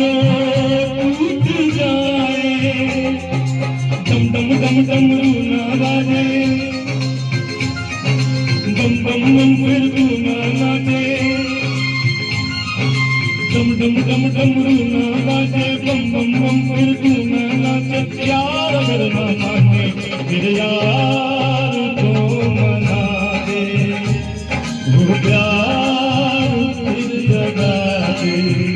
जो टूट जाए, डम डम डम डमरू ना बाजे, बम बम बम फिर तू ना नाचे, डम डम डम डमरू ना बाजे, बम बम बम फिर तू ना नाचे। यार अगर ना माने फिर यार को मना दे, वो प्यार फिर जगा दे।